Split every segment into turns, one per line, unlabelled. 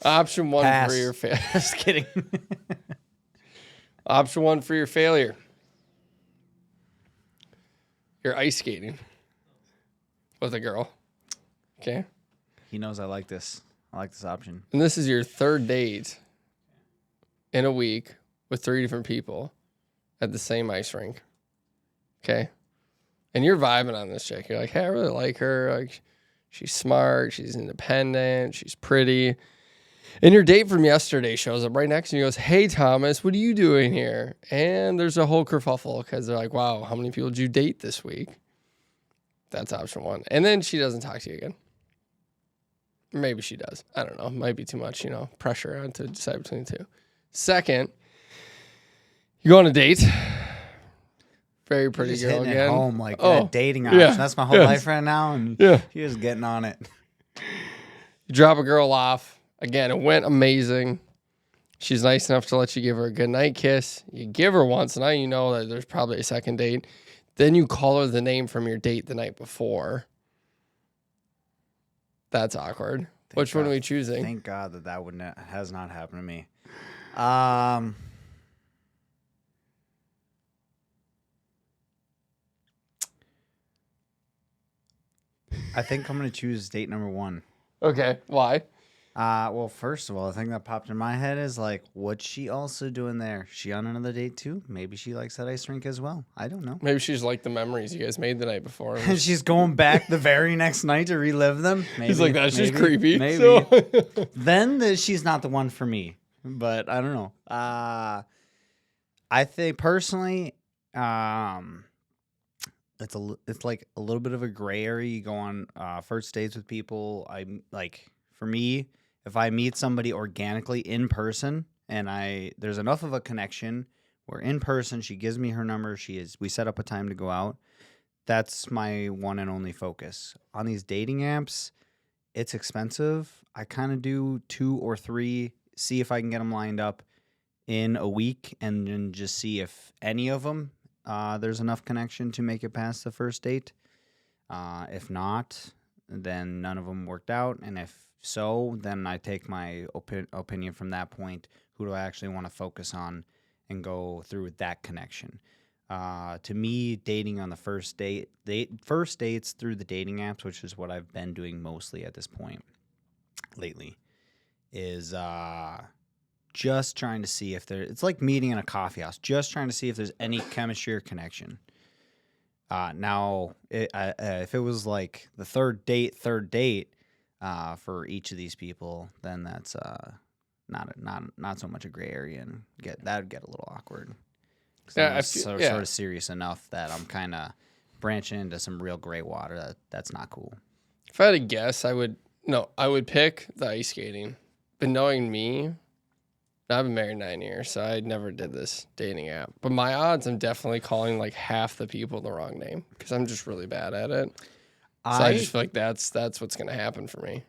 Option one
Pass.
for your failure.
Just kidding.
Option one for your failure. You're ice skating with a girl. Okay.
He knows I like this. I like this option.
And this is your third date in a week with 3 different people at the same ice rink. Okay. And you're vibing on this chick. You're like, hey, I really like her. Like, she's smart. She's independent. She's pretty. And your date from yesterday shows up right next to you and goes, hey, Thomas, what are you doing here? And there's a whole kerfuffle because they're like, wow, how many people did you date this week? That's option one. And then she doesn't talk to you again. Maybe she does. I don't know. Might be too much, pressure on to decide between the two. Second, you go on a date. Very pretty
Just
girl
hitting
again.
It home like that dating option.
Yeah.
That's my whole life right now, and she's getting on it.
You drop a girl off. Again, it went amazing. She's nice enough to let you give her a good night kiss. You give her one, so now you know that there's probably a second date. Then you call her the name from your date the night before. That's awkward. Which one are we choosing?
Thank God that has not happened to me. I think I'm going to choose date number 1.
Okay, why?
Well, first of all, the thing that popped in my head is like, what's she also doing there? She on another date too? Maybe she likes that ice rink as well. I don't know.
Maybe she's like the memories you guys made the night before.
And she's going back the very next night to relive them. Maybe,
He's like, that's just creepy.
Maybe.
So.
Then she's not the one for me. But I don't know. I think personally, it's like a little bit of a gray area. You go on first dates with people. For me, if I meet somebody organically in person and there's enough of a connection, we're in person, she gives me her number, we set up a time to go out. That's my one and only focus. On these dating apps, it's expensive. I kind of do 2 or 3, see if I can get them lined up in a week, and then just see if any of them there's enough connection to make it past the first date. If not, then none of them worked out, and if so, then I take my opinion from that point. Who do I actually want to focus on and go through with that connection? To me, dating on the first dates through the dating apps, which is what I've been doing mostly at this point lately, is just trying to see if it's like meeting in a coffee house, just trying to see if there's any chemistry or connection. Now, if it was like the third date, for each of these people, then that's not so much a gray area, and that would get a little awkward. Yeah, sort of serious enough that I'm kind of branching into some real gray water. That's not cool.
If I had to guess, I would pick the ice skating. But knowing me, I've been married 9 years, so I never did this dating app. But my odds, I'm definitely calling like half the people the wrong name because I'm just really bad at it. So I just feel like that's what's going to happen for me.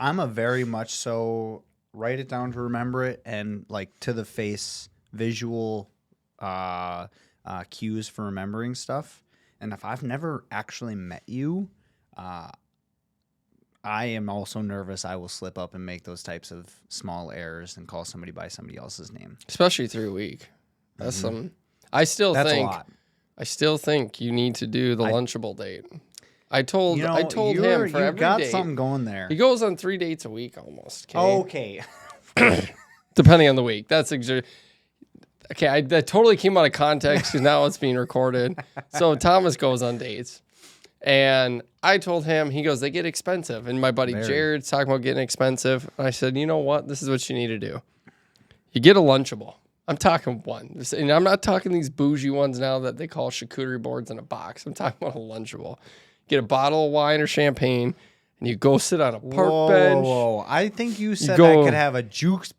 I'm a very much so write it down to remember it, and like to the face visual cues for remembering stuff. And if I've never actually met you, I am also nervous I will slip up and make those types of small errors and call somebody by somebody else's name.
Especially through a week. That's
Mm-hmm.
That's a lot. I still think you need to do the Lunchable date. I told him for every
got
date.
Something going there.
He goes on 3 dates a week almost.
Okay.
Depending on the week. That's okay. That totally came out of context because now it's being recorded. So Thomas goes on dates, and I told him, he goes, they get expensive, and my buddy Jared's talking about getting expensive. And I said, you know what? This is what you need to do. You get a Lunchable. I'm talking one, and I'm not talking these bougie ones now that they call charcuterie boards in a box. I'm talking about a Lunchable. Get a bottle of wine or champagne, and you go sit on a park bench.
Whoa. I think you said I could have a juice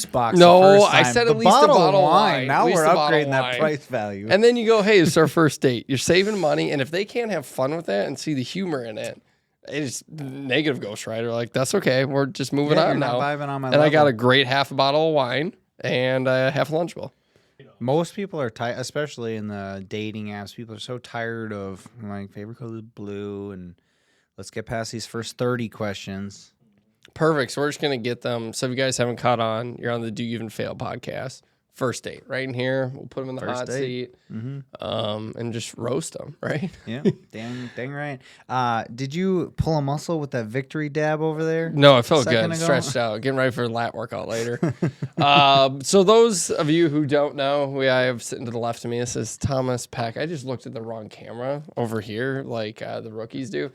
box.
No,
the first time.
I said at least a bottle of wine.
Now we're upgrading that price value.
And then you go, hey, it's our first date. You're saving money, and if they can't have fun with that and see the humor in it, it's negative ghostwriter. Like, that's okay. We're just moving on now. I got a great half a bottle of wine and half a Lunchable.
Most people are tired, especially in the dating apps. People are so tired of my favorite color is blue, and let's get past these first 30 questions.
Perfect. So we're just going to get them. So if you guys haven't caught on, you're on the Do You Even Fail podcast. First date right in here. We'll put them in the hot seat and just roast them, right?
Yeah, dang right. Did you pull a muscle with that victory dab over there?
No, I felt
second
good.
ago?
Stretched out. Getting ready for a lat workout later. So those of you who don't know, I have sitting to the left of me, this is Thomas Peck. I just looked at the wrong camera over here like the rookies do.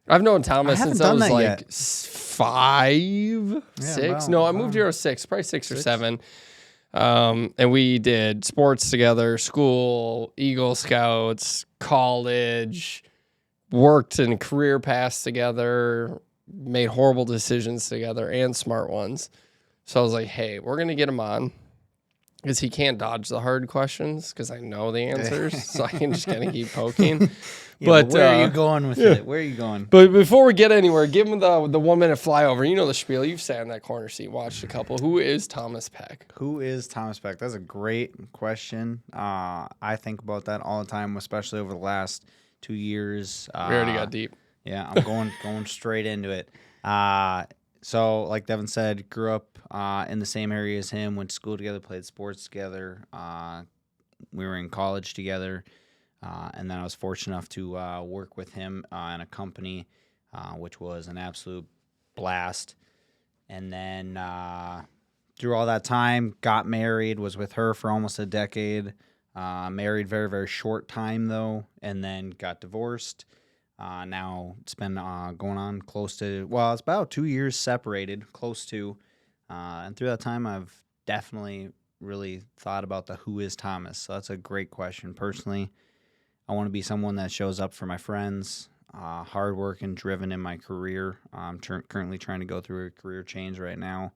I've known Thomas since I was like 5, 6. No, I moved here at 6, probably 6 or 7. And we did sports together, school, Eagle Scouts, college, worked in career paths together, made horrible decisions together and smart ones. So I was like, hey, we're going to get him on because he can't dodge the hard questions because I know the answers. So I can just kind of keep poking.
Yeah, but where are you going with it? Where are you going?
But before we get anywhere, give him the 1 minute flyover. You know the spiel. You've sat in that corner seat, watched a couple. Who is Thomas Peck?
Who is Thomas Peck? That's a great question. I think about that all the time, especially over the last 2 years.
We already got deep.
Yeah, I'm going straight into it. So, like Devin said, grew up in the same area as him, went to school together, played sports together. We were in college together. And then I was fortunate enough to work with him in a company, which was an absolute blast. And then through all that time, got married, was with her for almost a decade. Married very, very short time, though, and then got divorced. Now it's been going on close to, well, it's about 2 years separated, close to. And through that time, I've definitely really thought about the who is Thomas. So that's a great question. Personally, I want to be someone that shows up for my friends, hardworking, driven in my career. I'm currently trying to go through a career change right now,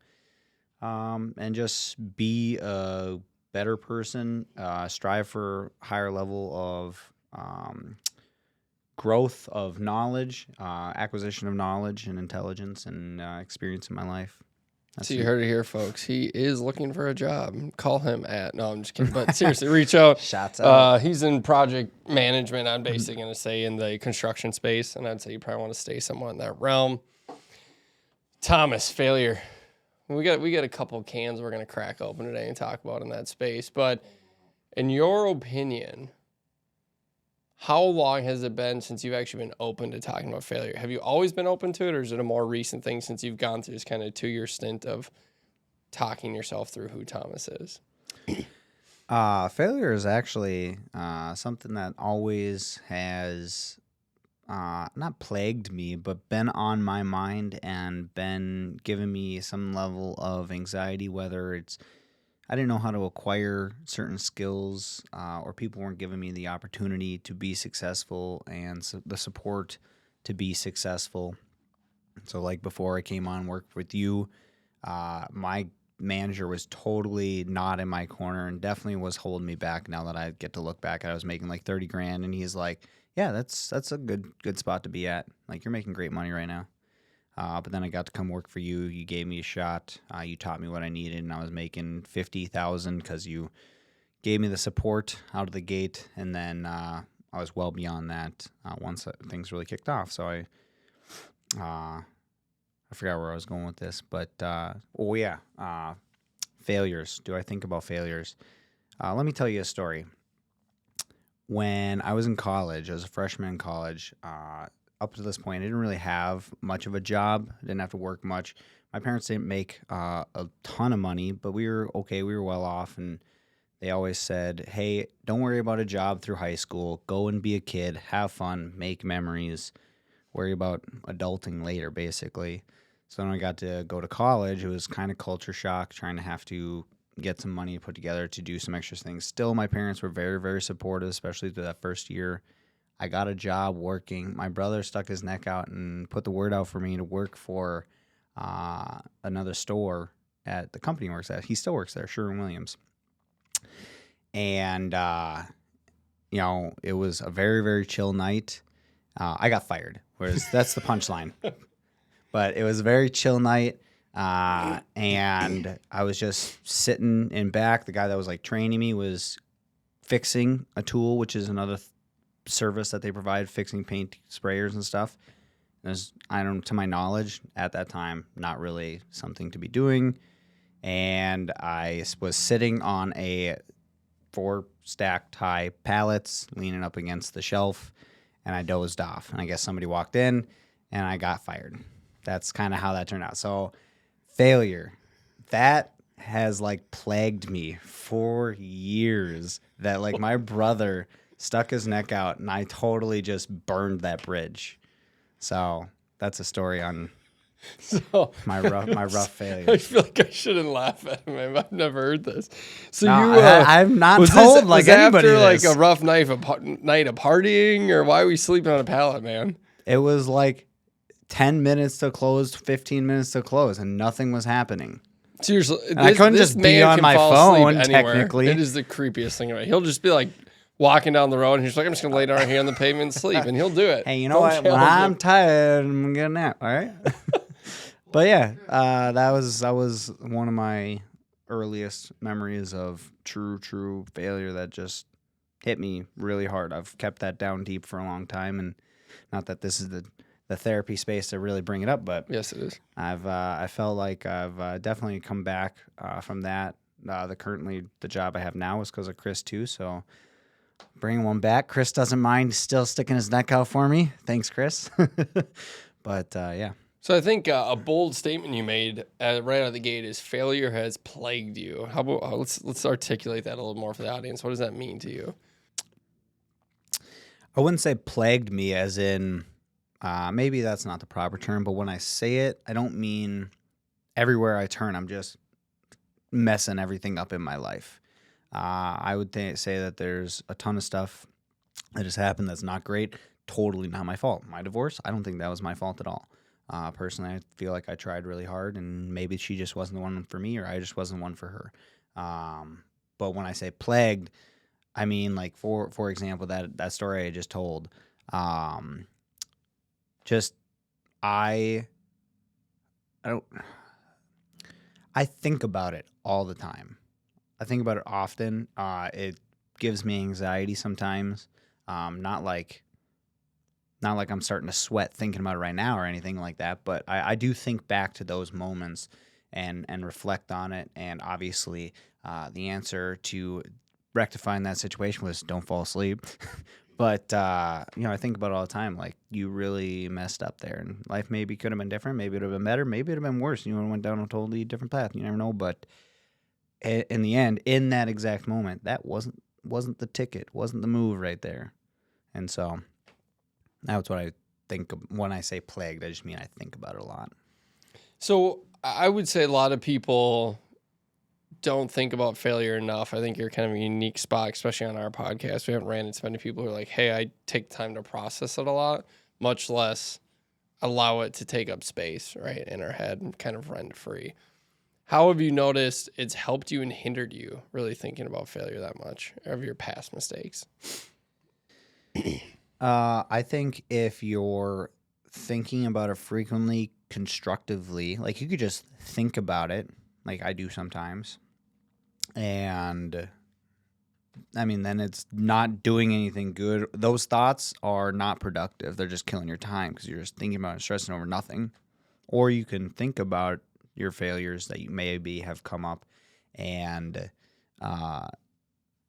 and just be a better person, strive for higher level of growth of knowledge, acquisition of knowledge and intelligence and experience in my life.
So you heard it here, folks. He is looking for a job. Call him at, no, I'm just kidding. But seriously, reach out.
Shots out.
He's in project management, I'm basically going to say, in the construction space. And I'd say you probably want to stay somewhat in that realm. Thomas, failure. We got a couple cans we're going to crack open today and talk about in that space. But in your opinion, how long has it been since you've actually been open to talking about failure? Have you always been open to it, or is it a more recent thing since you've gone through this kind of 2-year stint of talking yourself through who Thomas is?
Failure is actually something that always has not plagued me, but been on my mind and been giving me some level of anxiety, whether it's I didn't know how to acquire certain skills, or people weren't giving me the opportunity to be successful and the support to be successful. So like before I came on, worked with you, my manager was totally not in my corner and definitely was holding me back. Now that I get to look back, I was making like $30,000 and he's like, yeah, that's a good spot to be at. Like, you're making great money right now. But then I got to come work for you. You gave me a shot. You taught me what I needed, and I was making $50,000 because you gave me the support out of the gate. And then I was well beyond that once things really kicked off. So I forgot where I was going with this, but failures. Do I think about failures? Let me tell you a story. When I was in college, I was a freshman in college. Up to this point, I didn't really have much of a job. I didn't have to work much. My parents didn't make a ton of money, but we were okay. We were well off, and they always said, hey, don't worry about a job through high school. Go and be a kid. Have fun. Make memories. Worry about adulting later, basically. So when I got to go to college, it was kind of culture shock, trying to have to get some money put together to do some extra things. Still, my parents were very, very supportive, especially through that first year. I got a job working. My brother stuck his neck out and put the word out for me to work for another store at the company he works at. He still works there, Sherwin-Williams. And, it was a very, very chill night. I got fired, whereas that's the punchline. But it was a very chill night, and I was just sitting in back. The guy that was, training me was fixing a tool, which is another service that they provide, fixing paint sprayers and stuff. There's, to my knowledge, at that time, not really something to be doing. And I was sitting on a 4 stacked high pallets, leaning up against the shelf, and I dozed off. And I guess somebody walked in, and I got fired. That's kind of how that turned out. So failure, that has like plagued me for years. That like my brother stuck his neck out, and I totally just burned that bridge. So that's a story on my rough failure.
I feel like I shouldn't laugh at him. I've never heard this. So
no, I'm not told like anybody.
After like a rough night of partying, or why are we sleeping on a pallet, man?
It was like 10 minutes to close, 15 minutes to close, and nothing was happening.
Seriously,
I couldn't just be on my phone. Technically,
it is the creepiest thing about it. He'll just be like walking down the road, and he's like, "I'm just gonna lay down here on the pavement and sleep," and he'll do it.
Hey, you know what? When I'm tired, I'm gonna nap. All right. But yeah, that was one of my earliest memories of true failure that just hit me really hard. I've kept that down deep for a long time, and not that this is the therapy space to really bring it up, but
yes, it is.
I felt like I've definitely come back from that. The job I have now is because of Chris too, so bringing one back. Chris doesn't mind still sticking his neck out for me. Thanks, Chris. But yeah.
So I think a bold statement you made right out of the gate is failure has plagued you. How about let's articulate that a little more for the audience. What does that mean to you?
I wouldn't say plagued me as in maybe that's not the proper term, but when I say it, I don't mean everywhere I turn, I'm just messing everything up in my life. I would say that there's a ton of stuff that has happened that's not great. Totally not my fault. My divorce, I don't think that was my fault at all. Personally, I feel like I tried really hard, and maybe she just wasn't the one for me, or I just wasn't one for her. But when I say plagued, I mean like for example that story I just told. I think about it all the time. I think about it often. It gives me anxiety sometimes. Not like I'm starting to sweat thinking about it right now or anything like that, but I do think back to those moments and reflect on it. And obviously, the answer to rectifying that situation was don't fall asleep. But, I think about it all the time, like, you really messed up there. And life maybe could have been different. Maybe it would have been better. Maybe it would have been worse. You went down a totally different path. You never know. But in the end, in that exact moment, that wasn't the ticket, wasn't the move right there. And so that's what I think of when I say plagued. I just mean I think about it a lot.
So I would say a lot of people don't think about failure enough. I think you're kind of a unique spot, especially on our podcast. We haven't ran into many people who are like, hey, I take time to process it a lot, much less allow it to take up space, right, in our head and kind of rent free. How have you noticed it's helped you and hindered you really thinking about failure that much of your past mistakes?
I think if you're thinking about it frequently, constructively, like you could just think about it, like I do sometimes. And I mean, then it's not doing anything good. Those thoughts are not productive. They're just killing your time because you're just thinking about it, stressing over nothing. Or you can think about your failures that you maybe have come up and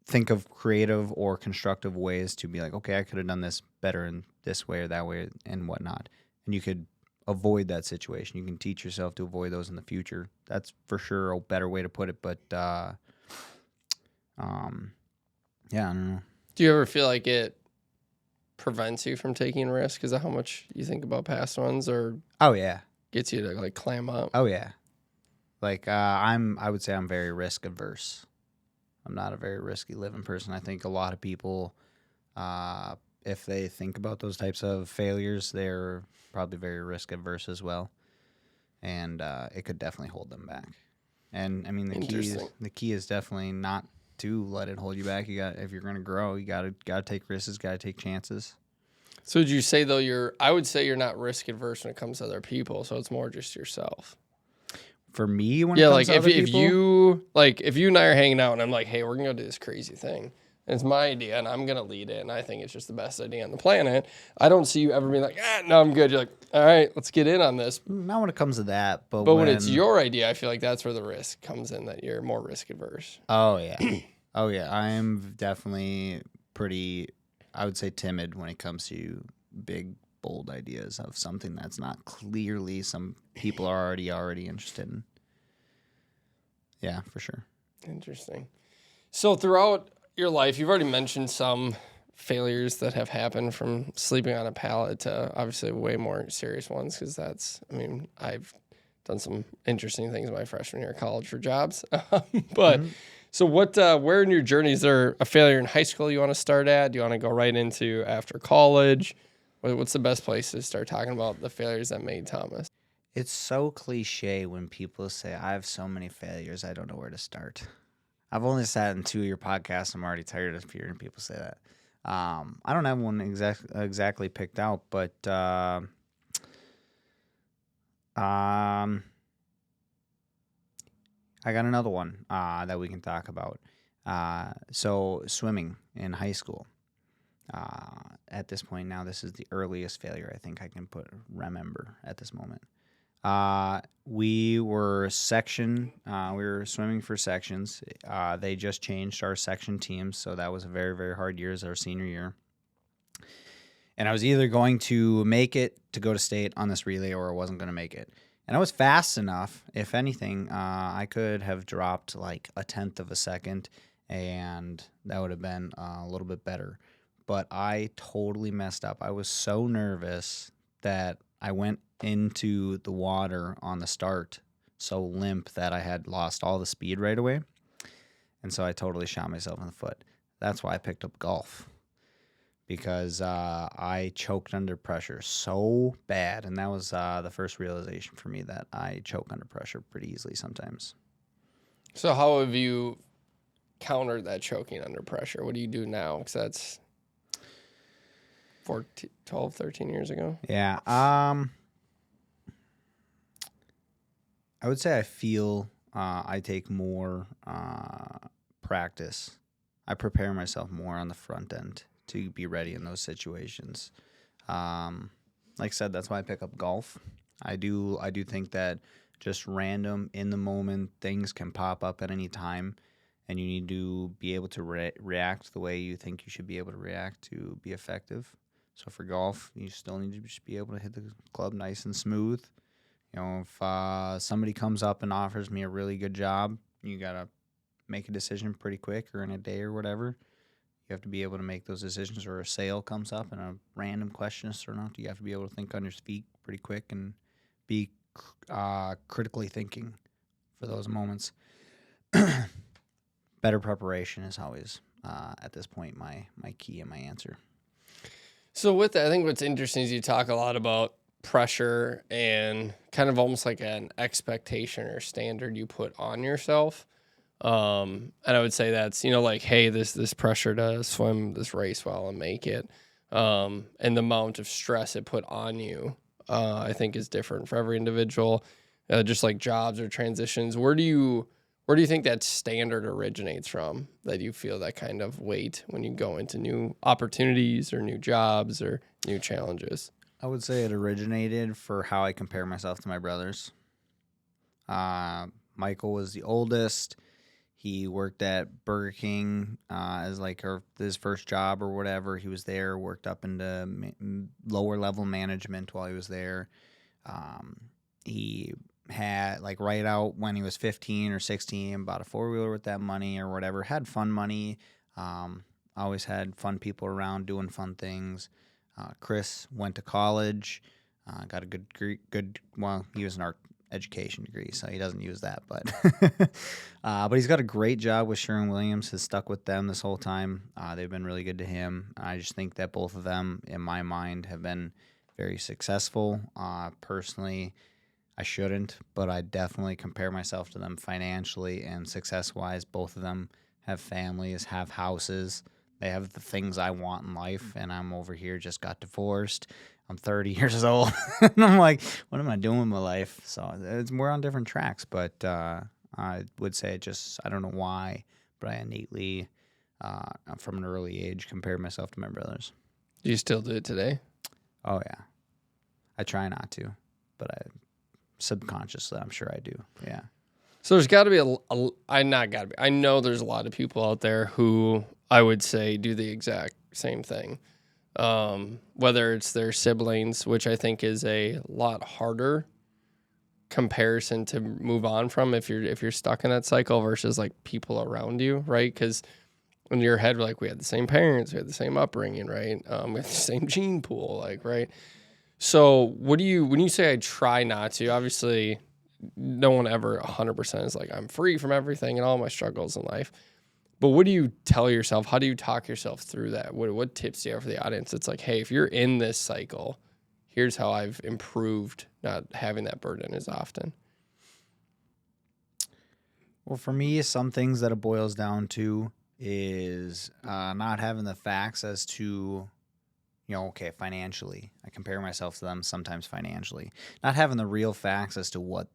think of creative or constructive ways to be like, okay, I could have done this better in this way or that way and whatnot. And you could avoid that situation. You can teach yourself to avoid those in the future. That's for sure a better way to put it. But yeah, I don't know.
Do you ever feel like it prevents you from taking risk? Is that how much you think about past ones, or
oh yeah,
gets you to like clam up?
Oh yeah, like I would say I'm very risk averse. I'm not a very risky living person. I think a lot of people, if they think about those types of failures, they're probably very risk averse as well, and it could definitely hold them back. And I mean, the key is definitely not to let it hold you back. If you're going to grow, you got to take risks, got to take chances.
So would you say though I would say you're not risk adverse when it comes to other people, so it's more just yourself.
For me, when it comes to other people?
If you and I are hanging out and I'm like, hey, we're gonna go do this crazy thing, It's my idea, and I'm going to lead it, and I think it's just the best idea on the planet. I don't see you ever being like, no, I'm good. You're like, all right, let's get in on this.
Not when it comes to that, but
when it's your idea, I feel like that's where the risk comes in, that you're more risk averse.
Oh, yeah. Oh, yeah. I am definitely pretty, I would say, timid when it comes to big, bold ideas of something that's not clearly some people are already interested in. Yeah, for sure.
Interesting. So throughout your life, you've already mentioned some failures that have happened, from sleeping on a pallet to obviously way more serious ones, because I've done some interesting things my freshman year of college for jobs. But so where in your journey, is there a failure in high school you want to start at? Do you want to go right into after college? What's the best place to start talking about the failures that made Thomas?
It's so cliche when people say, I have so many failures, I don't know where to start. I've only sat in 2 of your podcasts. I'm already tired of hearing people say that. I don't have one exactly picked out, but I got another one that we can talk about. So swimming in high school. At this point now, this is the earliest failure I think I can remember at this moment. We were swimming for sections. They just changed our section teams, so that was a very, very hard year as our senior year. And I was either going to make it to go to state on this relay, or I wasn't going to make it. And I was fast enough, if anything, I could have dropped like 1/10 of a second, and that would have been a little bit better. But I totally messed up. I was so nervous that I went into the water on the start so limp that I had lost all the speed right away. And so I totally shot myself in the foot. That's why I picked up golf, because I choked under pressure so bad. And that was the first realization for me that I choke under pressure pretty easily sometimes.
So how have you countered that choking under pressure? What do you do now? Because that's 12, 13 years ago.
Yeah. I would say I feel I take more practice. I prepare myself more on the front end to be ready in those situations. Like I said, that's why I pick up golf. I do think that just random, in the moment, things can pop up at any time, and you need to be able to react the way you think you should be able to react to be effective. So for golf, you still need to just be able to hit the club nice and smooth. You know, if somebody comes up and offers me a really good job, you got to make a decision pretty quick, or in a day or whatever. You have to be able to make those decisions. Or a sale comes up and a random question is thrown out. You have to be able to think on your feet pretty quick and be critically thinking for those moments. Better preparation is always, at this point, my key and my answer.
So with that, I think what's interesting is you talk a lot about pressure and kind of almost like an expectation or standard you put on yourself. And I would say that's, like, hey, this pressure to swim this race well and make it, and the amount of stress it put on you, I think is different for every individual, just like jobs or transitions. Where do you think that standard originates from, that you feel that kind of weight when you go into new opportunities or new jobs or new challenges?
I would say it originated for how I compare myself to my brothers. Michael was the oldest. He worked at Burger King as like his first job or whatever. He was there, worked up into lower level management while he was there. He had, like, right out when he was 15 or 16, bought a 4-wheeler with that money or whatever, had fun money, always had fun people around doing fun things. Chris went to college, got a good, well, he was an art education degree, so he doesn't use that, but he's got a great job with Sherwin-Williams, has stuck with them this whole time. They've been really good to him. I just think that both of them, in my mind, have been very successful. Personally, I shouldn't, but I definitely compare myself to them financially and success-wise. Both of them have families, have houses. They have the things I want in life, and I'm over here, just got divorced. I'm 30 years old, and I'm like, what am I doing with my life? So we're on different tracks, but I would say I don't know why, but I innately from an early age, compare myself to my brothers.
Do you still do it today?
Oh yeah, I try not to, but subconsciously I'm sure I do. Yeah.
So there's got to be I know there's a lot of people out there who I would say do the exact same thing. Whether it's their siblings, which I think is a lot harder comparison to move on from if you're stuck in that cycle versus like people around you, right? Because in your head, we're like, we had the same parents, we had the same upbringing, right? We had the same gene pool, like, right? So when you say I try not to, obviously no one ever 100% is like, I'm free from everything and all my struggles in life. But what do you tell yourself? How do you talk yourself through that? What tips do you have for the audience? It's like, hey, if you're in this cycle, here's how I've improved not having that burden as often.
Well, for me, some things that it boils down to is not having the facts as to, okay, financially. I compare myself to them sometimes financially. Not having the real facts as to what,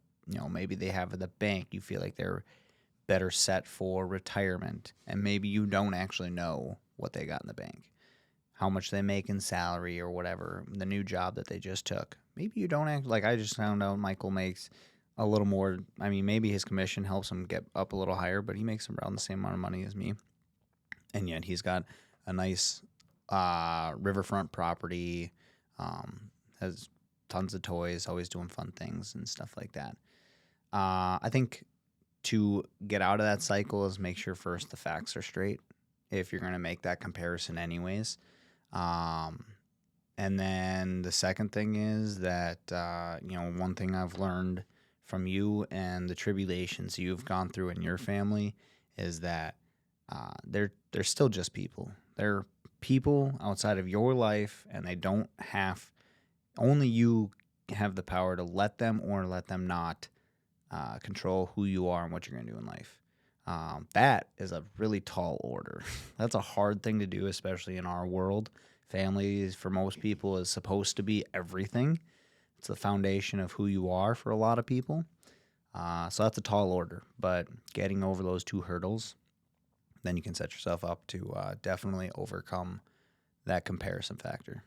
maybe they have at the bank. You feel like they're better set for retirement, and maybe you don't actually know what they got in the bank, how much they make in salary or whatever, the new job that they just took. Maybe you don't act like I just found out Michael makes a little more. I mean, maybe his commission helps him get up a little higher, but he makes around the same amount of money as me. And yet he's got a nice riverfront property, has tons of toys, always doing fun things and stuff like that. I think to get out of that cycle is make sure first the facts are straight if you're going to make that comparison anyways. And then the second thing is that, one thing I've learned from you and the tribulations you've gone through in your family is that they're still just people. They're people outside of your life, and they don't have, only you have the power to let them or let them not control who you are and what you're going to do in life. That is a really tall order. That's a hard thing to do, especially in our world. Family, for most people, is supposed to be everything. It's the foundation of who you are for a lot of people. So that's a tall order. But getting over those two hurdles, then you can set yourself up to definitely overcome that comparison factor.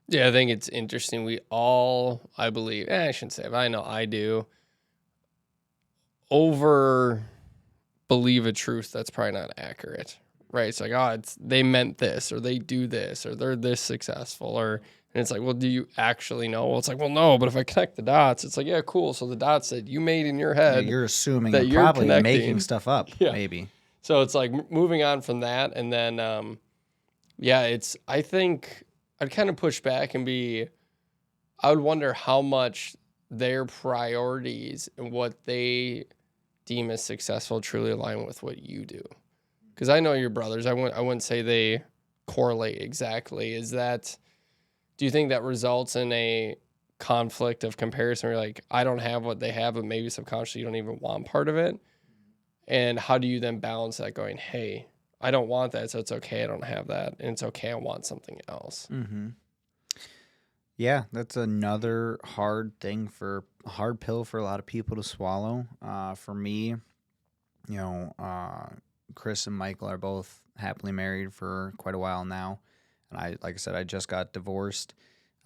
Yeah, I think it's interesting. We all, I believe, I shouldn't say, but I know I do, over believe a truth that's probably not accurate, right? It's like, they meant this, or they do this, or they're this successful, and it's like, well, do you actually know? Well, it's like, well, no, but if I connect the dots, it's like, yeah, cool. So the dots that you made in your head,
you're assuming
that
you're probably making stuff up, maybe.
So it's like moving on from that, and then, I think I'd kind of push back and I would wonder how much their priorities and what they deem as successful truly align with what you do. Because I know your brothers. I wouldn't say they correlate exactly. Do you think that results in a conflict of comparison where you're like, I don't have what they have, but maybe subconsciously you don't even want part of it? And how do you then balance that going, hey, I don't want that, so it's okay I don't have that, and it's okay I want something else?
Mm-hmm. Yeah, that's another hard pill for a lot of people to swallow. For me, Chris and Michael are both happily married for quite a while now. And like I said, I just got divorced.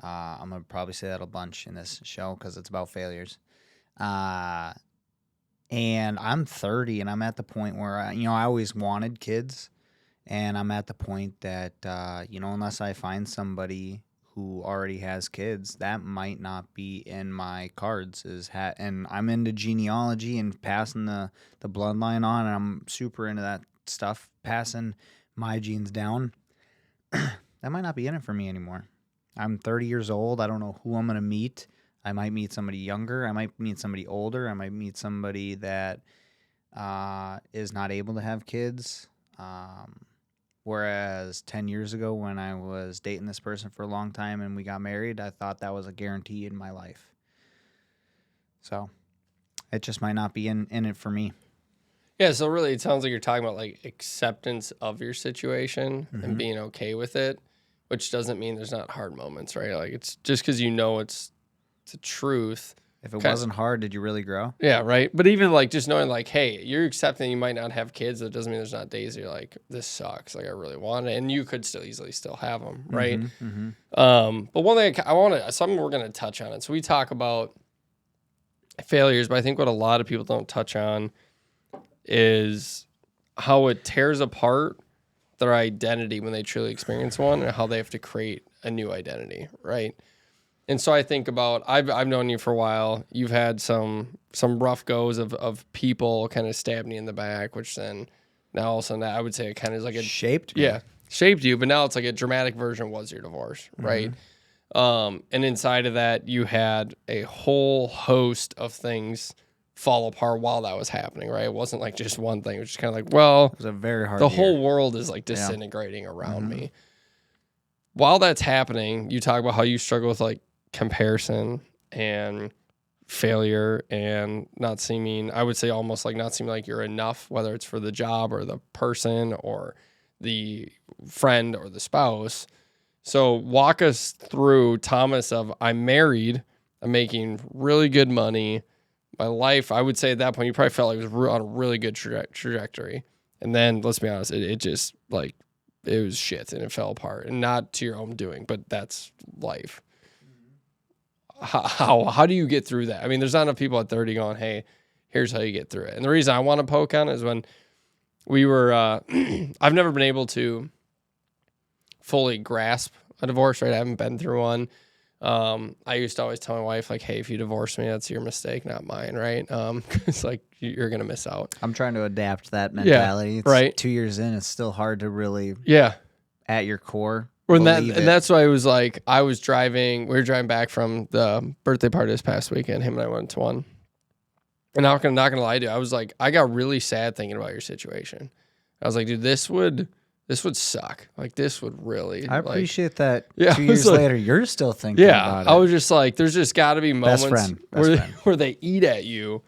I'm going to probably say that a bunch in this show because it's about failures. And I'm 30 and I'm at the point where, I always wanted kids. And I'm at the point that, unless I find somebody who already has kids, that might not be in my cards. And I'm into genealogy and passing the bloodline on, and I'm super into that stuff, passing my genes down. That might not be in it for me anymore. I'm 30 years old. I don't know who I'm going to meet. I might meet somebody younger. I might meet somebody older. I might meet somebody that is not able to have kids. Whereas 10 years ago when I was dating this person for a long time and we got married, I thought that was a guarantee in my life. So it just might not be in it for me.
Yeah, so really it sounds like you're talking about like acceptance of your situation and being okay with it, which doesn't mean there's not hard moments, right? Like it's just because it's the truth.
If it wasn't hard, did you really grow?
Yeah, right. But even like just knowing like, hey, you're accepting you might not have kids. That doesn't mean there's not days you're like, this sucks. Like I really want it, and you could still easily still have them, right? But one thing I want to, something we're gonna touch on it. So we talk about failures, but I think what a lot of people don't touch on is how it tears apart their identity when they truly experience one, and how they have to create a new identity, right? And so I think about I've known you for a while. You've had some rough goes of people kind of stabbing you in the back, which then now all of a sudden I would say it kind of is like a
shaped me.
Yeah, shaped you. But now it's like a dramatic version was your divorce, right? And inside of that, you had a whole host of things fall apart while that was happening, right? It wasn't like just one thing. It was just kind of like, well,
It was a very hard
the
year.
whole world is like disintegrating around me. While that's happening, you talk about how you struggle with like comparison and failure and not seeming, I would say almost like not seeming like you're enough, whether it's for the job or the person or the friend or the spouse. So walk us through, Thomas, of I'm married, I'm making really good money. My life, I would say at that point, you probably felt like it was on a really good trajectory. And then, let's be honest, it just like, it was shit and it fell apart, and not to your own doing, but that's life. How do you get through that? I mean, there's not enough people at 30 going, hey, here's how you get through it. And the reason I want to poke on it is when we were, I've never been able to fully grasp a divorce, right? I haven't been through one. I used to always tell my wife, like, hey, if you divorce me, that's your mistake, not mine, right? It's like, you're going to miss out.
I'm trying to adapt that mentality.
Yeah,
It's
right.
2 years in, it's still hard to really, at your core,
And
believe it.
that's why it was like, we were driving back from the birthday party this past weekend. Him and I went to one. And not gonna lie to you, I was like, I got really sad thinking about your situation. I was like, dude, this would suck. Like, this would really.
I appreciate that.
Yeah,
2 years
like,
later, you're still thinking about it.
I was just like, there's just got to be moments
friend.
where they eat at you,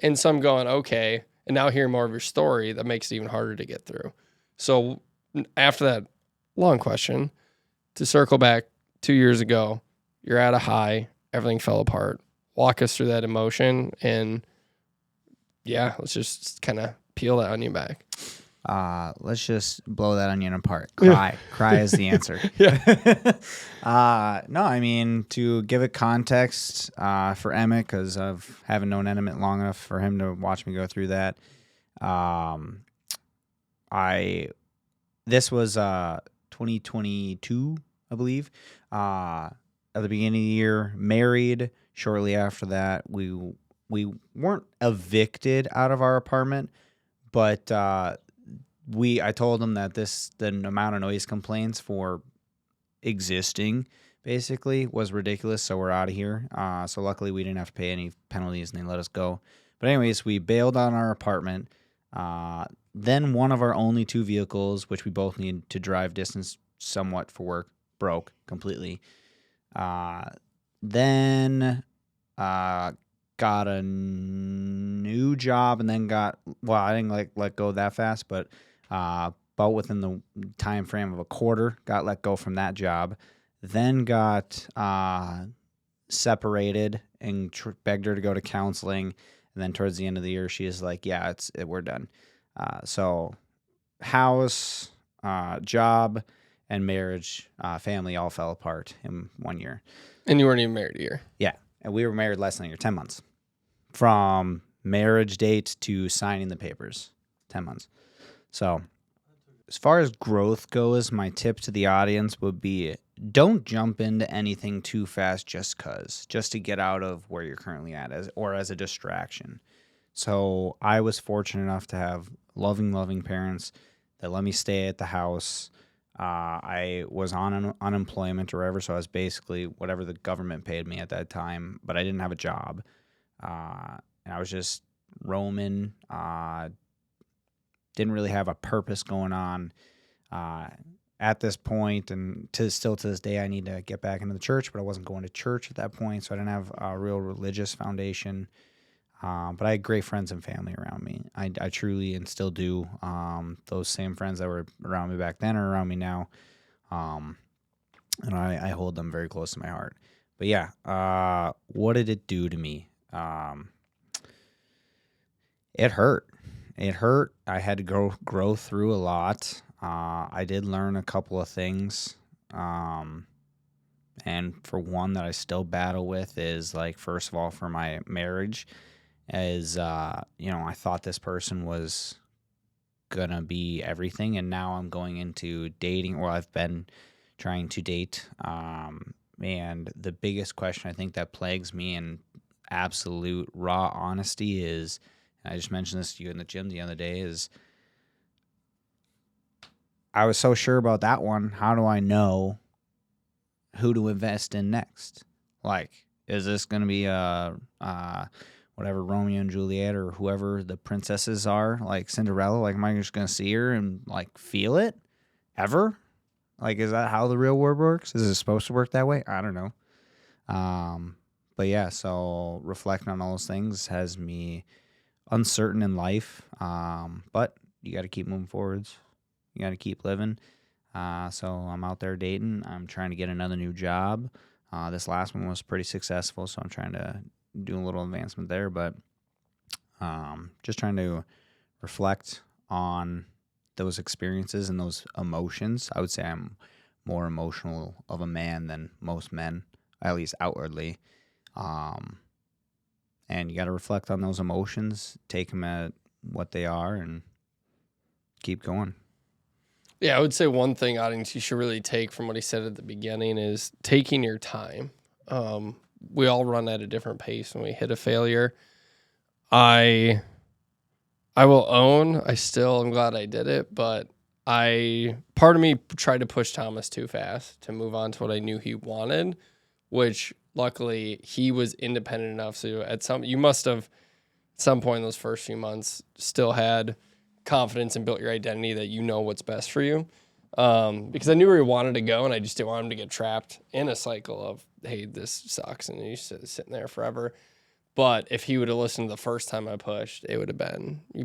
and some going, okay, and now hearing more of your story, that makes it even harder to get through. So after that long question, to circle back 2 years ago, you're at a high, everything fell apart. Walk us through that emotion, and yeah, let's just kind of peel that onion back.
Let's just blow that onion apart. Cry. Cry is the answer. No, I mean, to give it context for Emmett, because I haven't known Emmett long enough for him to watch me go through that. This was 2022, I believe. At the beginning of the year, married. Shortly after that, we weren't evicted out of our apartment, but I told him that the amount of noise complaints for existing basically was ridiculous, so we're out of here. So luckily we didn't have to pay any penalties and they let us go. But anyways, we bailed on our apartment. Then one of our only two vehicles, which we both need to drive distance somewhat for work, broke completely. Then got a new job, and then I didn't let go that fast, but about within the time frame of a quarter, got let go from that job. Then got separated and begged her to go to counseling. And then towards the end of the year, she is like, yeah, we're done. So house, job, and marriage, family all fell apart in 1 year.
And you weren't even married a year.
Yeah. And we were married less than a year, 10 months. From marriage date to signing the papers, 10 months. So as far as growth goes, my tip to the audience would be don't jump into anything too fast just to get out of where you're currently at as a distraction. So I was fortunate enough to have loving parents that let me stay at the house. I was on unemployment or whatever, so I was basically whatever the government paid me at that time, but I didn't have a job. And I was just roaming, didn't really have a purpose going on. At this point, and still to this day, I need to get back into the church, but I wasn't going to church at that point, so I didn't have a real religious foundation. But I had great friends and family around me. I truly and still do. Those same friends that were around me back then are around me now. And I hold them very close to my heart. But yeah, what did it do to me? It hurt. It hurt. I had to grow through a lot. I did learn a couple of things. And for one that I still battle with is like, first of all, for my marriage is, I thought this person was gonna be everything. And now I'm going into dating, or I've been trying to date. And the biggest question I think that plagues me in absolute raw honesty is, I just mentioned this to you in the gym the other day, is I was so sure about that one. How do I know who to invest in next? Like, is this going to be whatever Romeo and Juliet or whoever the princesses are, like Cinderella? Like, am I just going to see her and like feel it ever? Like, is that how the real world works? Is it supposed to work that way? I don't know. But yeah, so reflecting on all those things has me uncertain in life. But you got to keep moving forwards. You got to keep living. So I'm out there dating. I'm trying to get another new job. This last one was pretty successful, so I'm trying to do a little advancement there. But just trying to reflect on those experiences and those emotions. I would say I'm more emotional of a man than most men, at least outwardly. And you got to reflect on those emotions, take them at what they are, and keep going.
Yeah, I would say one thing audience you should really take from what he said at the beginning is taking your time. We all run at a different pace when we hit a failure. I will own, I'm glad I did it, but part of me tried to push Thomas too fast to move on to what I knew he wanted, which luckily he was independent enough. So you must have at some point in those first few months still had confidence and built your identity that you know what's best for you. Because I knew where he wanted to go, and I just didn't want him to get trapped in a cycle of, hey, this sucks, and he's sitting there forever. But if he would have listened the first time I pushed, you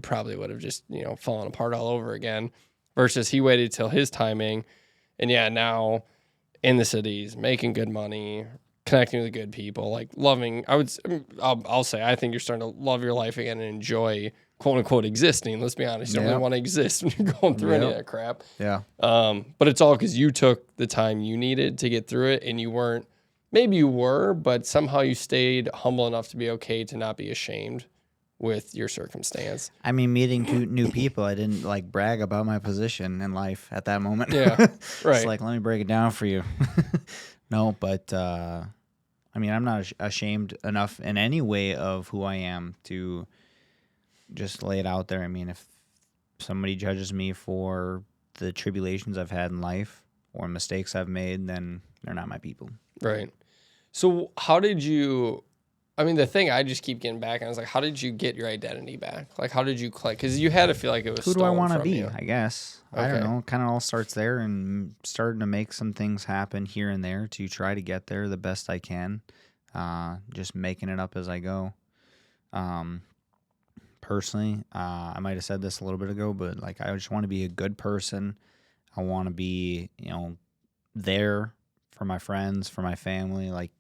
probably would have just, fallen apart all over again, versus he waited till his timing. And yeah, now in the cities, making good money, connecting with good people, like loving, I'll say, I think you're starting to love your life again and enjoy, quote unquote, existing. Let's be honest. You don't really want to exist when you're going through any of that crap.
Yeah.
But it's all because you took the time you needed to get through it, and maybe you were, but somehow you stayed humble enough to be okay to not be ashamed with your circumstance.
I mean, meeting two new people, I didn't like brag about my position in life at that moment.
Yeah, right.
It's like, let me break it down for you. No, but I mean, I'm not ashamed enough in any way of who I am to just lay it out there. I mean, if somebody judges me for the tribulations I've had in life or mistakes I've made, then they're not my people.
Right. So how did you, the thing I just keep getting back on is like, how did you get your identity back? Like, how did you click? Because you had to feel like it was
who do I
want to
be?
you.
I guess. Okay. I don't know. Kind of all starts there, and starting to make some things happen here and there to try to get there the best I can. Just making it up as I go. Personally, I might have said this a little bit ago, but like, I just want to be a good person. I want to be, there for my friends, for my family. Like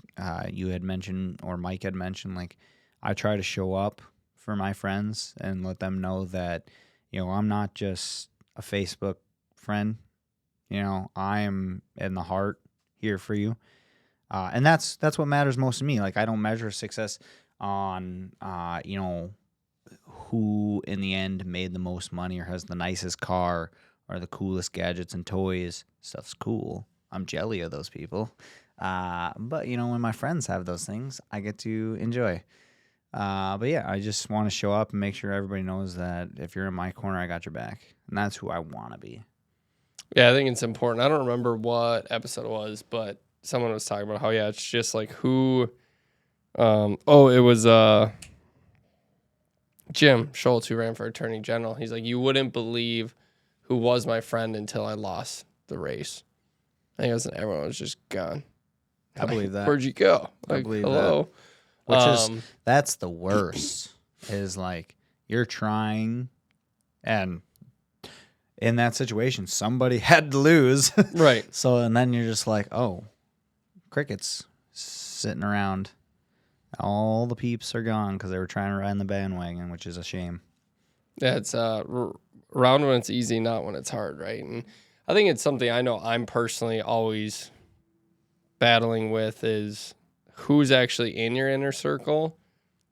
you had mentioned, or Mike had mentioned, like, I try to show up for my friends and let them know that, I'm not just a Facebook friend. I am in the heart here for you. And that's what matters most to me. Like, I don't measure success on, who in the end made the most money or has the nicest car or the coolest gadgets and toys. Stuff's cool. I'm jelly of those people. But, when my friends have those things, I get to enjoy. But yeah, I just want to show up and make sure everybody knows that if you're in my corner, I got your back. And that's who I want to be.
Yeah, I think it's important. I don't remember what episode it was, but someone was talking about how, it's just like who, it was Jim Schultz, who ran for attorney general. He's like, you wouldn't believe who was my friend until I lost the race. I think everyone was just gone.
I believe that.
Where'd you go? Like,
I believe
hello.
That. That's the worst. Is like, you're trying, and in that situation, somebody had to lose.
Right.
So, and then you're just like, oh, crickets sitting around. All the peeps are gone because they were trying to ride in the bandwagon, which is a shame.
Yeah, it's around when it's easy, not when it's hard, right? And I think it's something I know I'm personally always battling with is who's actually in your inner circle,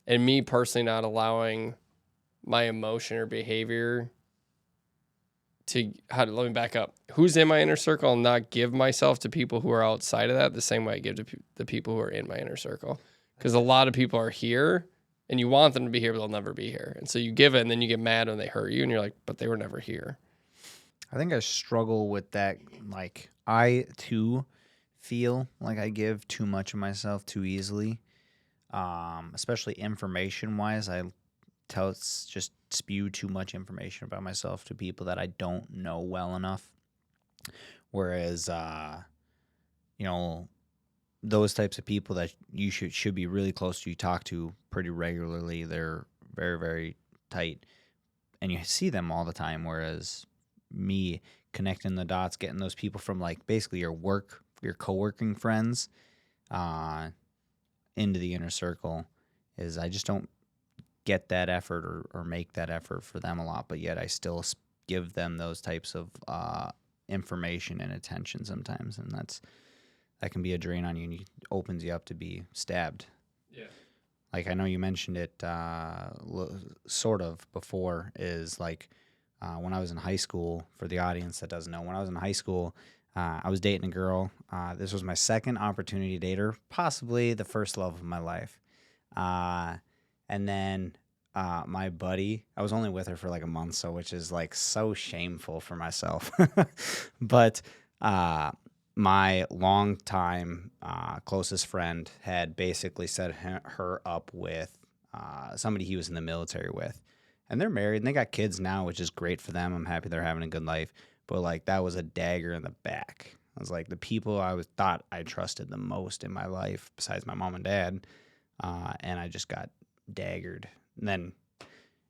and me personally not allowing my emotion or behavior let me back up. Who's in my inner circle and not give myself to people who are outside of that the same way I give to the people who are in my inner circle. Because a lot of people are here and you want them to be here, but they'll never be here. And so you give it and then you get mad when they hurt you and you're like, but they were never here.
I think I struggle with that. Like, I too feel like I give too much of myself too easily, especially information wise. Just spew too much information about myself to people that I don't know well enough. Whereas, you know, those types of people that you should be really close to, you talk to pretty regularly. They're very, very tight, and you see them all the time. Whereas me connecting the dots, getting those people from like basically your co-working friends, into the inner circle, is I just don't get that effort or make that effort for them a lot, but yet I still give them those types of information and attention sometimes, and that can be a drain on you, and it opens you up to be stabbed.
Yeah.
Like, I know you mentioned it sort of before, is like when I was in high school, for the audience that doesn't know, when I was in high school, I was dating a girl. This was my second opportunity to date her, possibly the first love of my life. And then my buddy, I was only with her for like a month, so which is like so shameful for myself. But my longtime closest friend had basically set her up with somebody he was in the military with. And they're married and they got kids now, which is great for them. I'm happy they're having a good life. But like, that was a dagger in the back. I was like, the people thought I trusted the most in my life, besides my mom and dad, and I just got daggered. And then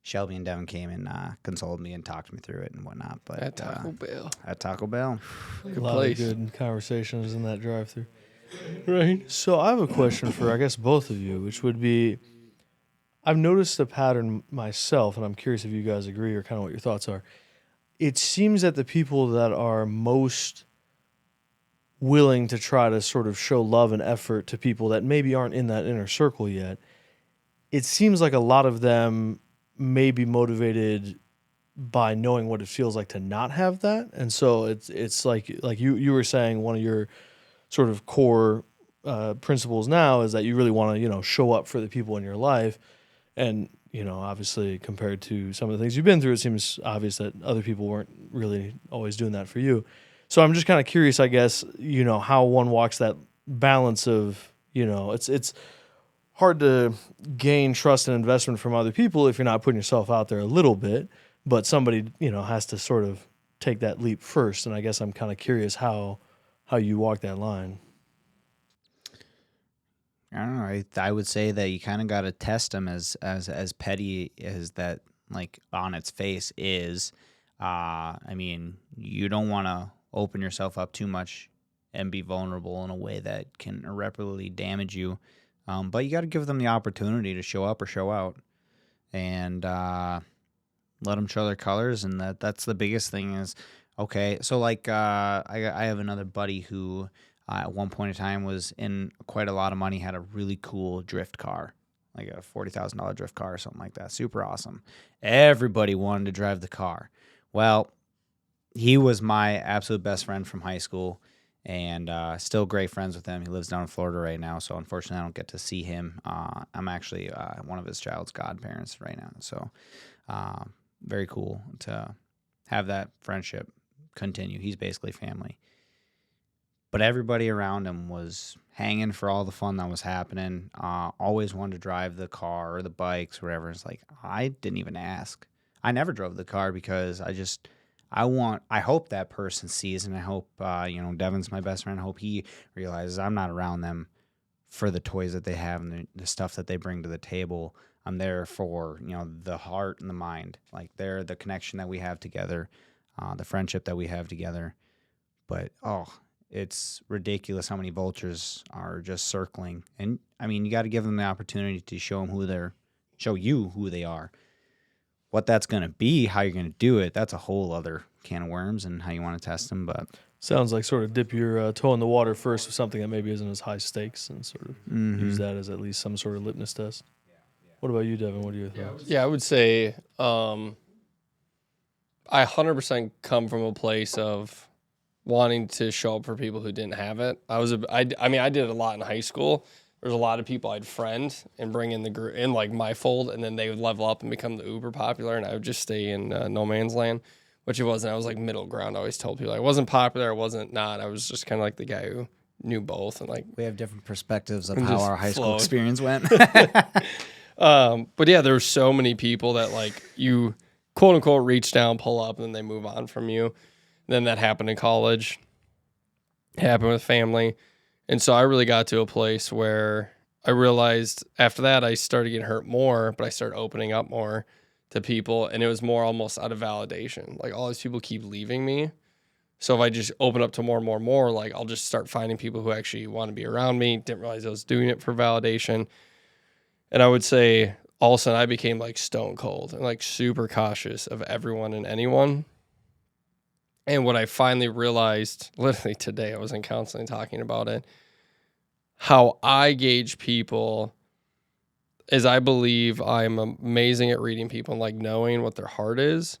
Shelby and Devin came and consoled me and talked me through it and whatnot. But
At Taco Bell.
At Taco Bell.
A lot
place.
of good conversations in that drive-thru. Right. So I have a question for, I guess, both of you, which would be, I've noticed a pattern myself, and I'm curious if you guys agree or kind of what your thoughts are. It seems that the people that are most willing to try to sort of show love and effort to people that maybe aren't in that inner circle yet, it seems like a lot of them may be motivated by knowing what it feels like to not have that. And so it's like you were saying, one of your sort of core principles now is that you really want to, show up for the people in your life. And, obviously compared to some of the things you've been through, it seems obvious that other people weren't really always doing that for you. So I'm just kind of curious, I guess, how one walks that balance of, it's hard to gain trust and investment from other people if you're not putting yourself out there a little bit, but somebody, has to sort of take that leap first. And I guess I'm kind of curious how you walk that line.
I don't know. I would say that you kind of got to test them as petty as that, like, on its face is. I mean, you don't want to open yourself up too much and be vulnerable in a way that can irreparably damage you. But you got to give them the opportunity to show up or show out, and let them show their colors. And that's the biggest thing is, okay. So like, I have another buddy who, at one point in time was in quite a lot of money, had a really cool drift car, like a $40,000 drift car or something like that. Super awesome. Everybody wanted to drive the car. Well, he was my absolute best friend from high school, and still great friends with him. He lives down in Florida right now, so unfortunately I don't get to see him. I'm actually one of his child's godparents right now, so very cool to have that friendship continue. He's basically family. But everybody around him was hanging for all the fun that was happening. Always wanted to drive the car or the bikes or whatever. It's like, I didn't even ask. I never drove the car because I hope that person sees, and I hope, Devin's my best friend. I hope he realizes I'm not around them for the toys that they have and the stuff that they bring to the table. I'm there for, the heart and the mind. Like, they're the connection that we have together, the friendship that we have together. But, it's ridiculous how many vultures are just circling. And I mean, you got to give them the opportunity to show you who they are. What that's going to be, how you're going to do it, that's a whole other can of worms, and how you want to test them. But
Sounds like sort of dip your toe in the water first with something that maybe isn't as high stakes and sort of use that as at least some sort of litmus test. What about you, Devin? What are your thoughts?
Yeah, I would say I 100% come from a place of wanting to show up for people who didn't have it. I mean, I did it a lot in high school. There's a lot of people I'd friend and bring in the group in like my fold, and then they would level up and become the uber popular, and I would just stay in no man's land, which it wasn't. I was like middle ground. I always told people I wasn't popular, I wasn't not. I was just kind of like the guy who knew both, and like
we have different perspectives of
and
how
just
our high school
flowed.
experience went.
But yeah, there were so many people that like you quote unquote reach down, pull up, and then they move on from you. And then that happened in college, happened with family. And so I really got to a place where I realized after that I started getting hurt more, but I started opening up more to people. And it was more almost out of validation. Like all these people keep leaving me. So if I just open up to more and more and more, like I'll just start finding people who actually want to be around me. Didn't realize I was doing it for validation. And I would say all of a sudden I became like stone cold and like super cautious of everyone and anyone. And what I finally realized, literally today, I was in counseling talking about it, how I gauge people is I believe I'm amazing at reading people and like knowing what their heart is.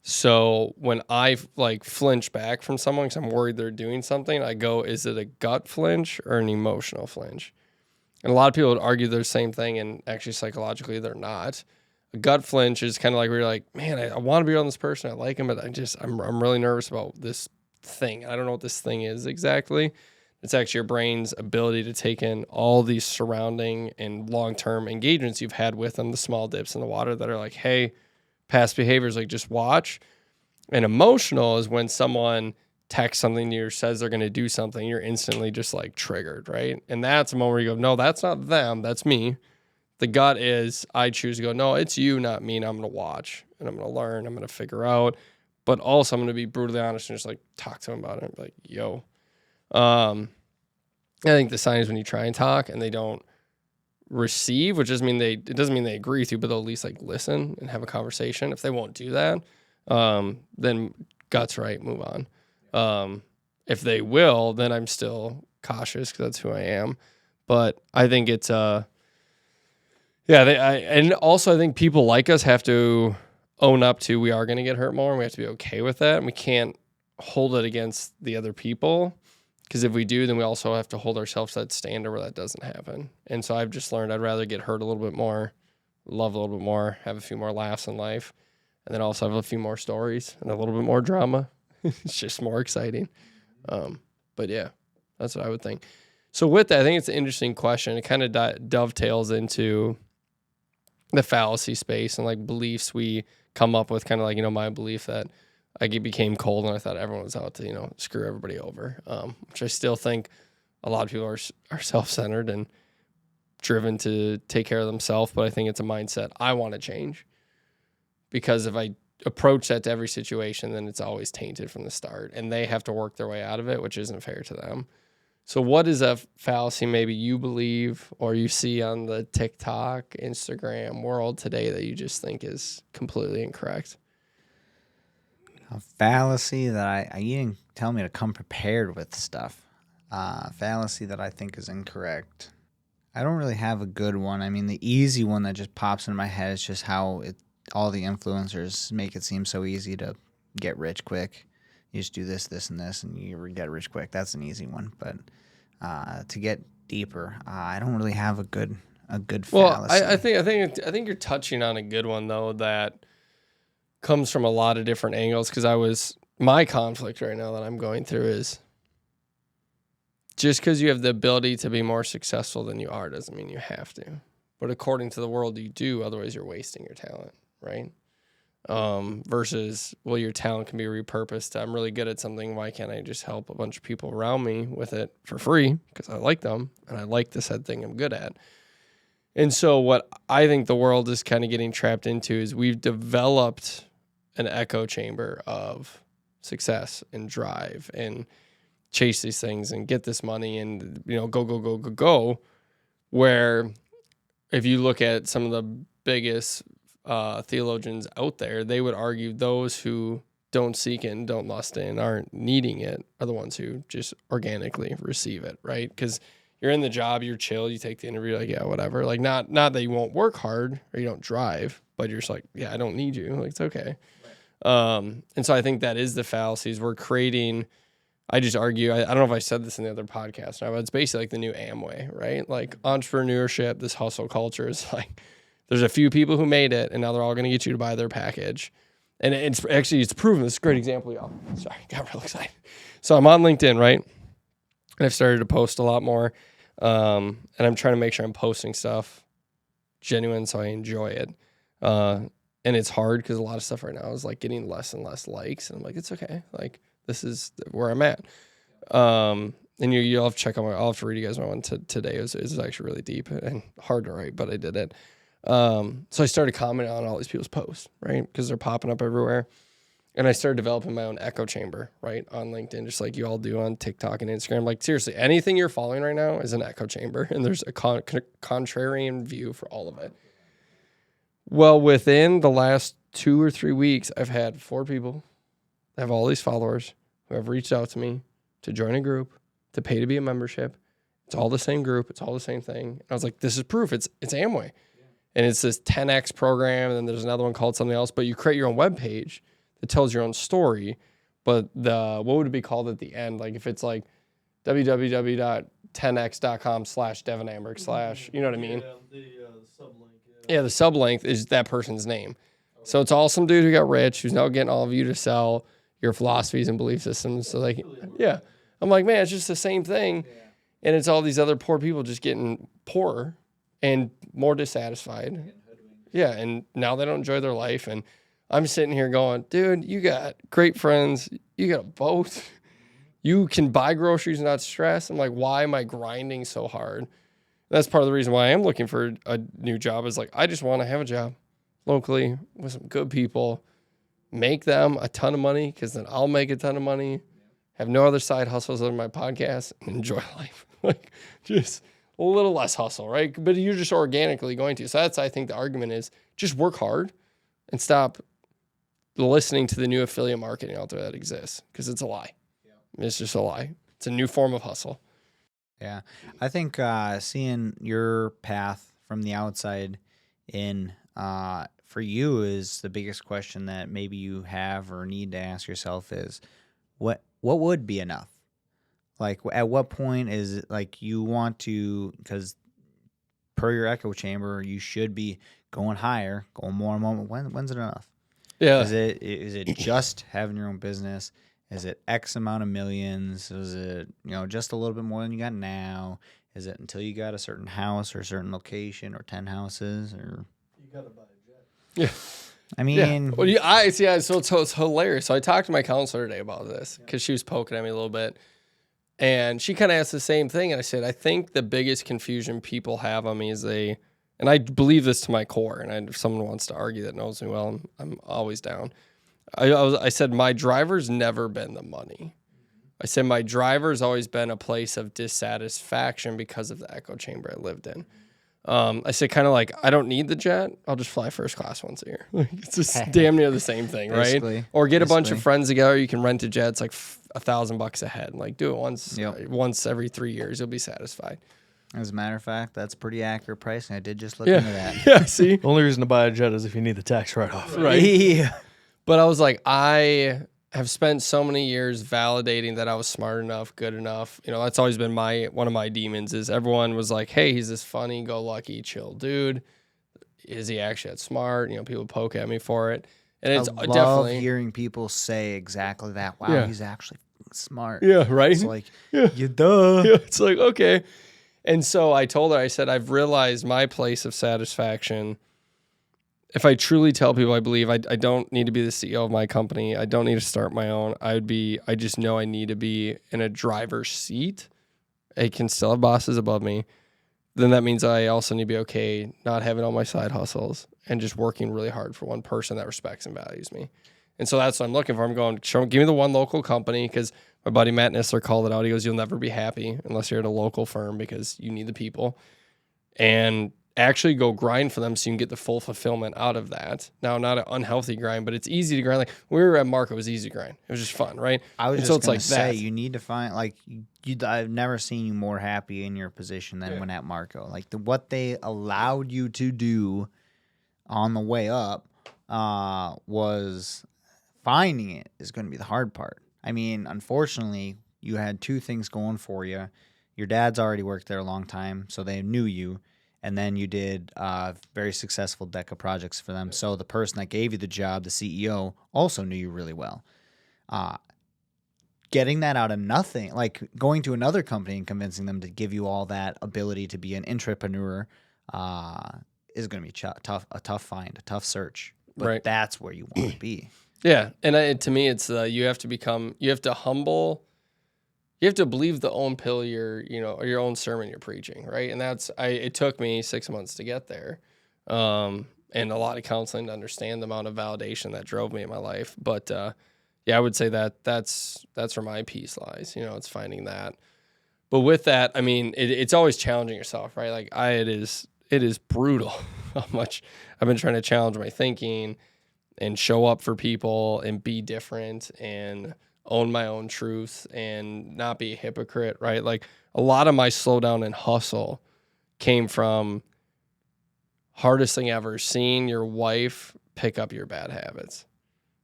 So when I like flinch back from someone because I'm worried they're doing something, I go, is it a gut flinch or an emotional flinch? And a lot of people would argue they're the same thing, and actually psychologically they're not. A gut flinch is kind of like where you're like, man, I want to be around this person. I like him, but I'm really nervous about this thing. I don't know what this thing is exactly. It's actually your brain's ability to take in all these surrounding and long-term engagements you've had with them, the small dips in the water that are like, hey, past behaviors, like just watch. And emotional is when someone texts something to you or says they're going to do something, you're instantly just like triggered, right? And that's a moment where you go, no, that's not them, that's me. The gut is I choose to go, no, it's you, not me, and I'm going to watch, and I'm going to learn, I'm going to figure out, but also I'm going to be brutally honest and just like talk to them about it, like, yo. I think the sign is when you try and talk and they don't receive, which doesn't mean it doesn't mean they agree with you, but they'll at least like listen and have a conversation. If they won't do that, then gut's right, move on. If they will, then I'm still cautious because that's who I am. But I think it's and also I think people like us have to own up to we are going to get hurt more, and we have to be okay with that, and we can't hold it against the other people, because if we do, then we also have to hold ourselves to that standard where that doesn't happen. And so I've just learned I'd rather get hurt a little bit more, love a little bit more, have a few more laughs in life, and then also have a few more stories and a little bit more drama. It's just more exciting. But yeah, that's what I would think. So with that, I think it's an interesting question. It kind of dovetails into the fallacy space and like beliefs we come up with, kind of like, my belief that I became cold and I thought everyone was out to, screw everybody over, which I still think a lot of people are self-centered and driven to take care of themselves. But I think it's a mindset I want to change, because if I approach that to every situation, then it's always tainted from the start, and they have to work their way out of it, which isn't fair to them. So what is a fallacy maybe you believe or you see on the TikTok, Instagram world today that you just think is completely incorrect?
A fallacy that you didn't tell me to come prepared with stuff. Fallacy that I think is incorrect. I don't really have a good one. I mean, the easy one that just pops in my head is just how all the influencers make it seem so easy to get rich quick. You just do this, this, and this, and you get rich quick. That's an easy one. But to get deeper, I don't really have a good fallacy.
Well, I think you're touching on a good one though that comes from a lot of different angles. Because my conflict right now that I'm going through is just because you have the ability to be more successful than you are doesn't mean you have to. But according to the world, you do. Otherwise, you're wasting your talent, right? Versus, well, your talent can be repurposed. I'm really good at something. Why can't I just help a bunch of people around me with it for free? Because I like them and I like the said thing I'm good at. And so what I think the world is kind of getting trapped into is we've developed an echo chamber of success and drive. And chase these things and get this money and, you know, go. Where if you look at some of the biggest theologians out there, they would argue those who don't seek it and don't lust it and aren't needing it are the ones who just organically receive it, right? Because you're in the job, you're chill, you take the interview, like, yeah, whatever. Like, not that you won't work hard or you don't drive, but you're just like, yeah, I don't need you. Like, it's okay. And so I think that is the fallacies. We're creating, I just argue, I don't know if I said this in the other podcast, but it's basically like the new Amway, right? Like entrepreneurship, this hustle culture is like, there's a few people who made it and now they're all going to get you to buy their package. And it's proven. This is a great example, y'all. Sorry, got real excited. So I'm on LinkedIn, right? And I've started to post a lot more. And I'm trying to make sure I'm posting stuff genuine so I enjoy it. And it's hard because a lot of stuff right now is like getting less and less likes. And I'm like, it's okay. Like, this is where I'm at. And you'll have to check out I'll have to read you guys my one today. It was actually really deep and hard to write, but I did it. So I started commenting on all these people's posts, right? Because they're popping up everywhere. And I started developing my own echo chamber, right? On LinkedIn, just like you all do on TikTok and Instagram. Like, seriously, anything you're following right now is an echo chamber. And there's a contrarian view for all of it. Well, within the last 2 or 3 weeks, I've had 4 people that have all these followers who have reached out to me to join a group, to pay to be a membership. It's all the same group. It's all the same thing. And I was like, this is proof. It's Amway. And it's this 10X program, and then there's another one called something else. But you create your own webpage that tells your own story. But what would it be called at the end? Like if it's like www.10x.com/DevinAmberg/ you know what I mean?
Yeah, the sublink.
Yeah, the sublink is that person's name. So it's all some dude who got rich, who's now getting all of you to sell your philosophies and belief systems. So like, yeah. I'm like, man, it's just the same thing. And it's all these other poor people just getting poorer and more dissatisfied. Yeah, and now they don't enjoy their life. And I'm sitting here going, dude, you got great friends. You got a boat. You can buy groceries and not stress. I'm like, why am I grinding so hard? That's part of the reason why I am looking for a new job is like, I just want to have a job locally with some good people, make them a ton of money because then I'll make a ton of money, have no other side hustles other than my podcast, and enjoy life. Like, just a little less hustle, right? But you're just organically going to. So that's, I think the argument is just work hard and stop listening to the new affiliate marketing out there that exists because it's a lie. Yeah. It's just a lie. It's a new form of hustle.
Yeah. I think seeing your path from the outside in for you is the biggest question that maybe you have or need to ask yourself is what would be enough? Like, at what point is it like you want to, because per your echo chamber, you should be going higher, going more and more. When's it enough?
Yeah.
Is it just having your own business? Is it X amount of millions? Is it, just a little bit more than you got now? Is it until you got a certain house or a certain location or 10 houses or?
You got to buy a jet.
Yeah.
I mean,
yeah. Well, so it's hilarious. So I talked to my counselor today about this because she was poking at me a little bit. And she kind of asked the same thing. And I said, I think the biggest confusion people have on me is and I believe this to my core. And if someone wants to argue that knows me well, I'm always down. I said, my driver's never been the money. I said, my driver's always been a place of dissatisfaction because of the echo chamber I lived in. I said, kind of like, I don't need the jet. I'll just fly first class once a year. It's just damn near the same thing, right? Or get a bunch of friends together. You can rent a jet. It's like $1,000 a head. Like, do it once every 3 years. You'll be satisfied.
As a matter of fact, that's pretty accurate pricing. I did just look into that.
Yeah, see?
The only reason to buy a jet is if you need the tax write-off.
Right.
Yeah.
But I was like, I have spent so many years validating that I was smart enough, good enough. That's always been one of my demons is everyone was like, hey, he's this funny, go lucky, chill dude. Is he actually that smart? People poke at me for it. And it's
I love
definitely
hearing people say exactly that. Wow, he's actually smart.
Yeah, right?
It's like, you duh.
Yeah, it's like, okay. And so I told her, I said, I've realized my place of satisfaction. If I truly tell people I believe I don't need to be the CEO of my company, I don't need to start my own. I just know I need to be in a driver's seat. I can still have bosses above me. Then that means I also need to be okay not having all my side hustles and just working really hard for one person that respects and values me. And so that's what I'm looking for. I'm going, give me the one local company because My buddy Matt Nissler called it out. He goes, you'll never be happy unless you're at a local firm because you need the people. And actually go grind for them so you can get the full fulfillment out of that. Now, not an unhealthy grind, but it's easy to grind. Like when we were at Marco, it was easy to grind. It was just fun, right?
I was
And
just going to say,
that.
you need to find, like, I've never seen you more happy in your position than when at Marco. Like, what they allowed you to do on the way up was finding it is going to be the hard part. I mean, unfortunately, you had two things going for you. Your dad's already worked there a long time, so they knew you. And then you did very successful DECA projects for them. So the person that gave you the job, the CEO, also knew you really well. Getting that out of nothing, like going to another company and convincing them to give you all that ability to be an intrapreneur is going to be a tough find, a tough search. But that's where you want to be.
Yeah. And to me, it's you have to believe the own pill or your own sermon you're preaching, right? And it took me 6 months to get there. And a lot of counseling to understand the amount of validation that drove me in my life. But I would say that's where my peace lies. It's finding that. But with that, I mean, it's always challenging yourself, right? Like it is brutal how much I've been trying to challenge my thinking and show up for people and be different and own my own truth and not be a hypocrite, right? Like a lot of my slowdown and hustle came from hardest thing ever, seeing your wife pick up your bad habits.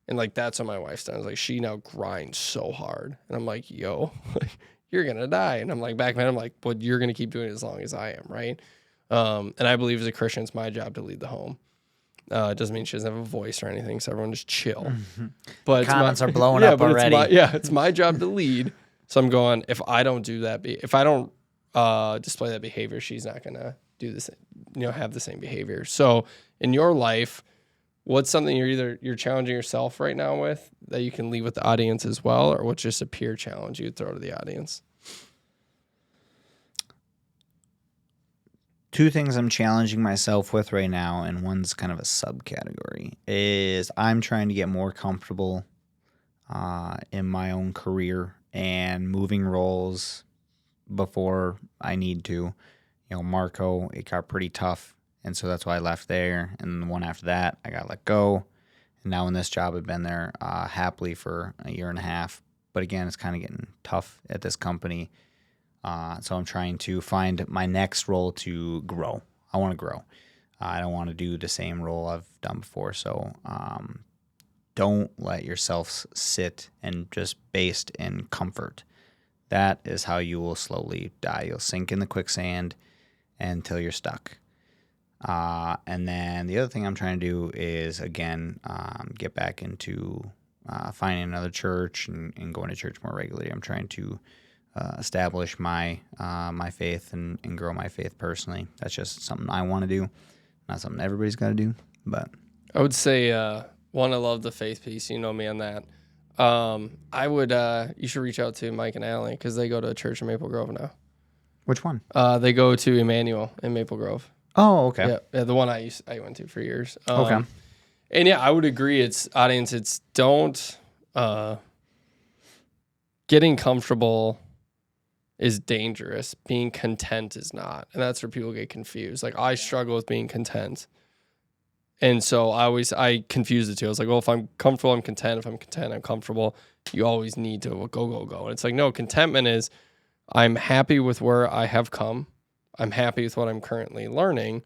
And like, that's what my wife's done. It's like, she now grinds so hard. And I'm like, yo, you're going to die. And I'm like, back then, I'm like, but you're going to keep doing it as long as I am, right? And I believe as a Christian, it's my job to lead the home. It doesn't mean she doesn't have a voice or anything, so everyone just chill.
Mm-hmm.
But
comments are blowing up already.
It's my job to lead. So I'm going, if I don't do that, if I don't display that behavior, she's not going to do this, have the same behavior. So in your life, what's something you're challenging yourself right now with that you can leave with the audience as well, or what's just a peer challenge you'd throw to the audience?
Two things I'm challenging myself with right now, and one's kind of a subcategory, is I'm trying to get more comfortable in my own career and moving roles before I need to. Marco, it got pretty tough, and so that's why I left there. And the one after that, I got let go. And now in this job, I've been there happily for a year and a half. But again, it's kind of getting tough at this company. So I'm trying to find my next role to grow. I want to grow. I don't want to do the same role I've done before. So don't let yourself sit and just based in comfort. That is how you will slowly die. You'll sink in the quicksand until you're stuck. And then the other thing I'm trying to do is, again, get back into finding another church and going to church more regularly. I'm trying to establish my faith and grow my faith personally. That's just something I want to do, not something everybody's got to do. But
I would say, one, I love the faith piece. You know me on that. I would, you should reach out to Mike and Allie because they go to a church in Maple Grove now.
Which one?
They go to Emmanuel in Maple Grove.
Oh, okay.
Yeah, the one I went to for years.
Okay.
And yeah, I would agree. It's don't getting comfortable is dangerous. Being content is not. And that's where people get confused. Like I struggle with being content. And so I confuse the two. I was like, well, if I'm comfortable, I'm content. If I'm content, I'm comfortable. You always need to go. And it's like, no, contentment is I'm happy with where I have come. I'm happy with what I'm currently learning.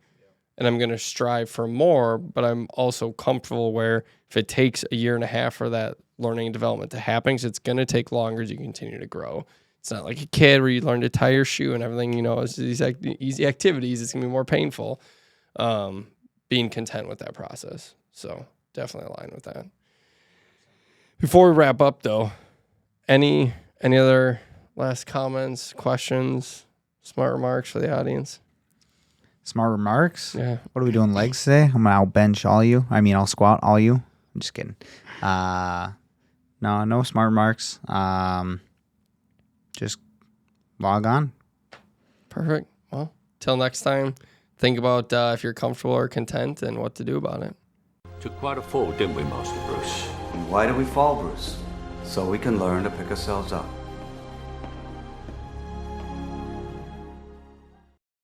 And I'm going to strive for more, but I'm also comfortable where if it takes a year and a half for that learning and development to happen, it's going to take longer as you continue to grow. It's not like a kid where you learn to tie your shoe and everything, it's these easy activities. It's going to be more painful. Being content with that process. So definitely align with that. Before we wrap up though, any other last comments, questions, smart remarks for the audience?
Smart remarks?
Yeah.
What are we doing, legs today? I'm going to outbench all you. I'll squat all you. I'm just kidding. No smart remarks. Just log on.
Perfect. Well, till next time, think about if you're comfortable or content and what to do about it.
Took quite a fall, didn't we, Master Bruce?
And why do we fall, Bruce? So we can learn to pick ourselves up.